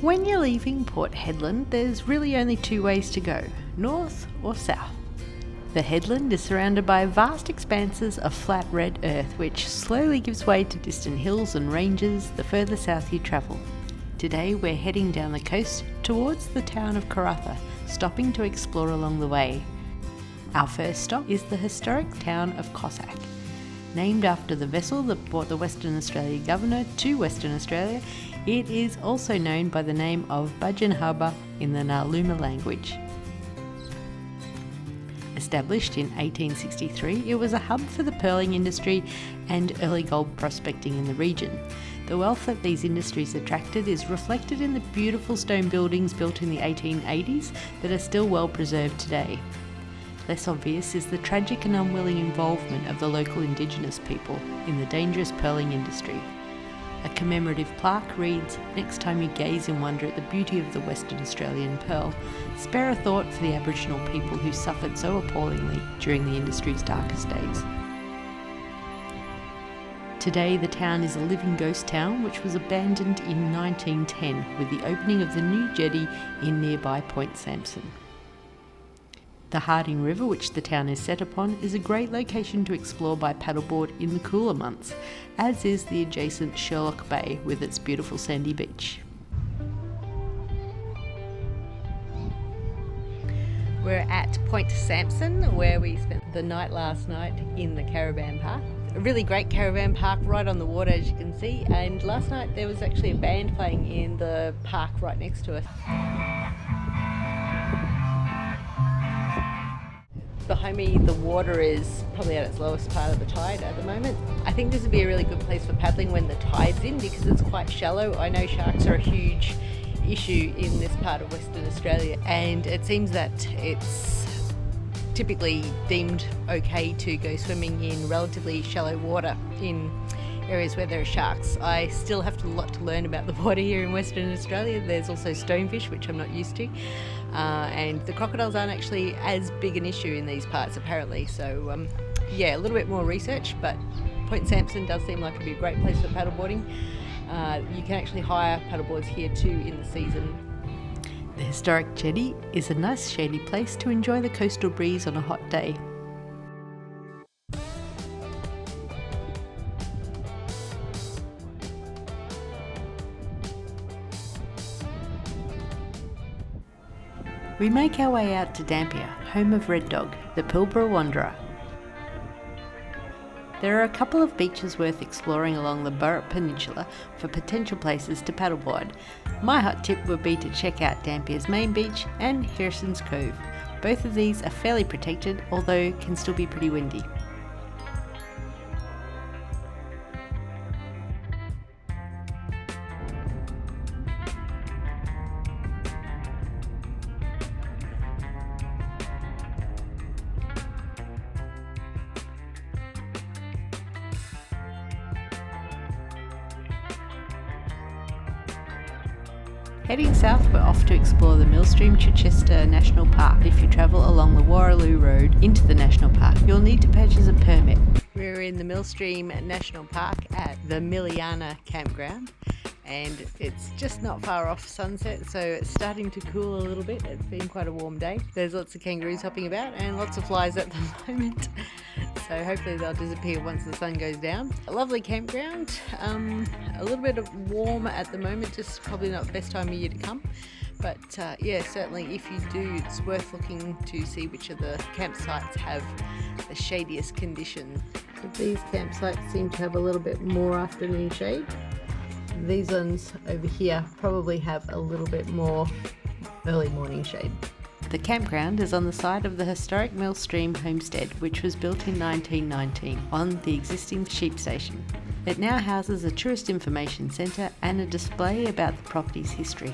When you're leaving Port Hedland, there's really only two ways to go, north or south. The headland is surrounded by vast expanses of flat red earth which slowly gives way to distant hills and ranges the further south you travel. Today we're heading down the coast towards the town of Karratha, stopping to explore along the way. Our first stop is the historic town of Cossack. Named after the vessel that brought the Western Australia Governor to Western Australia, it is also known by the name of Bajinhurrba in the Ngarluma language. Established in 1863, it was a hub for the pearling industry and early gold prospecting in the region. The wealth that these industries attracted is reflected in the beautiful stone buildings built in the 1880s that are still well preserved today. Less obvious is the tragic and unwilling involvement of the local indigenous people in the dangerous pearling industry. A commemorative plaque reads, "Next time you gaze in wonder at the beauty of the Western Australian pearl, spare a thought for the Aboriginal people who suffered so appallingly during the industry's darkest days." Today the town is a living ghost town which was abandoned in 1910 with the opening of the new jetty in nearby Point Sampson. The Harding River, which the town is set upon, is a great location to explore by paddleboard in the cooler months, as is the adjacent Sherlock Bay with its beautiful sandy beach. We're at Point Sampson, where we spent the night last night in the caravan park. A really great caravan park right on the water, as you can see, and last night there was actually a band playing in the park right next to us. Behind me, the water is probably at its lowest part of the tide at the moment. I think this would be a really good place for paddling when the tide's in because it's quite shallow. I know sharks are a huge issue in this part of Western Australia, and it seems that it's typically deemed okay to go swimming in relatively shallow water in areas where there are sharks. I still have a lot to learn about the water here in Western Australia. There's also stonefish, which I'm not used to, and the crocodiles aren't actually as big an issue in these parts apparently, so yeah, a little bit more research, but Point Sampson does seem like it'd be a great place for paddleboarding. You can actually hire paddleboards here too in the season. The historic jetty is a nice shady place to enjoy the coastal breeze on a hot day. We make our way out to Dampier, home of Red Dog, the Pilbara Wanderer. There are a couple of beaches worth exploring along the Burrup Peninsula for potential places to paddleboard. My hot tip would be to check out Dampier's main beach and Harrison's Cove. Both of these are fairly protected, although can still be pretty windy. Heading south, we're off to explore the Millstream National Park. If you travel along the Warraloo Road into the National Park, you'll need to purchase a permit. We're in the Millstream National Park at the Millstream Campground, and it's just not far off sunset, so it's starting to cool a little bit. It's been quite a warm day. There's lots of kangaroos hopping about and lots of flies at the moment, so hopefully they'll disappear once the sun goes down. A lovely campground, a little bit warm at the moment, just probably not the best time of year to come, but yeah, certainly if you do, it's worth looking to see which of the campsites have the shadiest condition. These campsites seem to have a little bit more afternoon shade. These ones over here probably have a little bit more early morning shade. The campground is on the site of the historic Millstream homestead, which was built in 1919 on the existing sheep station. It now houses a tourist information centre and a display about the property's history.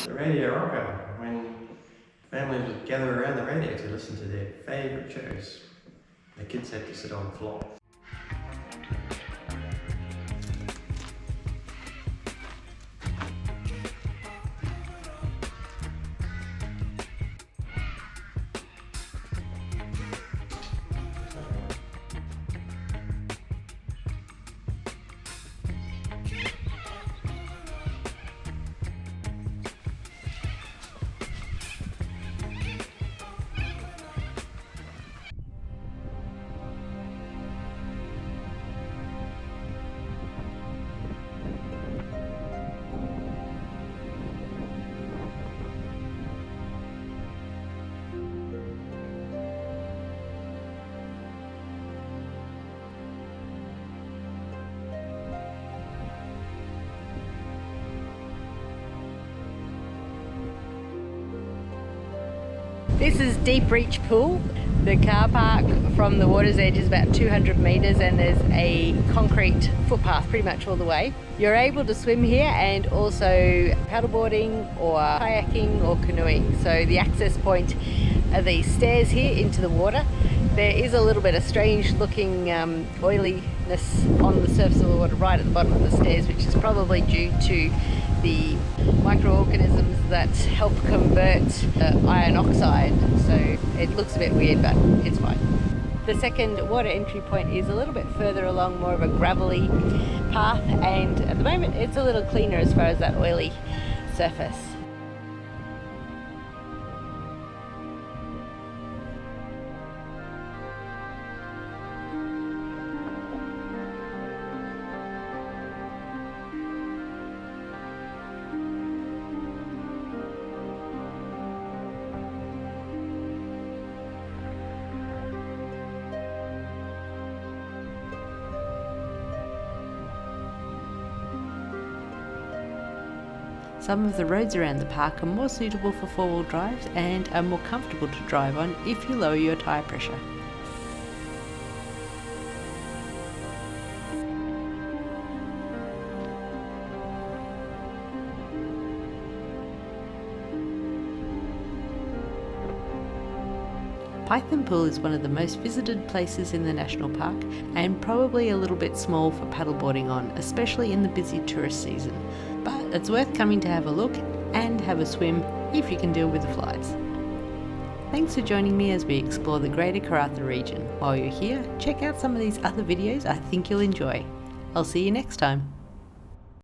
The radio rocker, when families would gather around the radio to listen to their favourite shows. The kids had to sit on the floor. This is Deep Reach Pool. The car park from the water's edge is about 200 metres and there's a concrete footpath pretty much all the way. You're able to swim here and also paddleboarding or kayaking or canoeing. So the access point are these stairs here into the water. There is a little bit of strange looking oiliness on the surface of the water right at the bottom of the stairs, which is probably due to the microorganisms that help convert iron oxide. So it looks a bit weird, but it's fine. The second water entry point is a little bit further along, more of a gravelly path, and at the moment it's a little cleaner as far as that oily surface. Some of the roads around the park are more suitable for four-wheel drives and are more comfortable to drive on if you lower your tyre pressure. Python Pool is one of the most visited places in the national park and probably a little bit small for paddleboarding on, especially in the busy tourist season. But it's worth coming to have a look and have a swim if you can deal with the flies. Thanks for joining me as we explore the greater Karratha region. While you're here, check out some of these other videos I think you'll enjoy. I'll see you next time.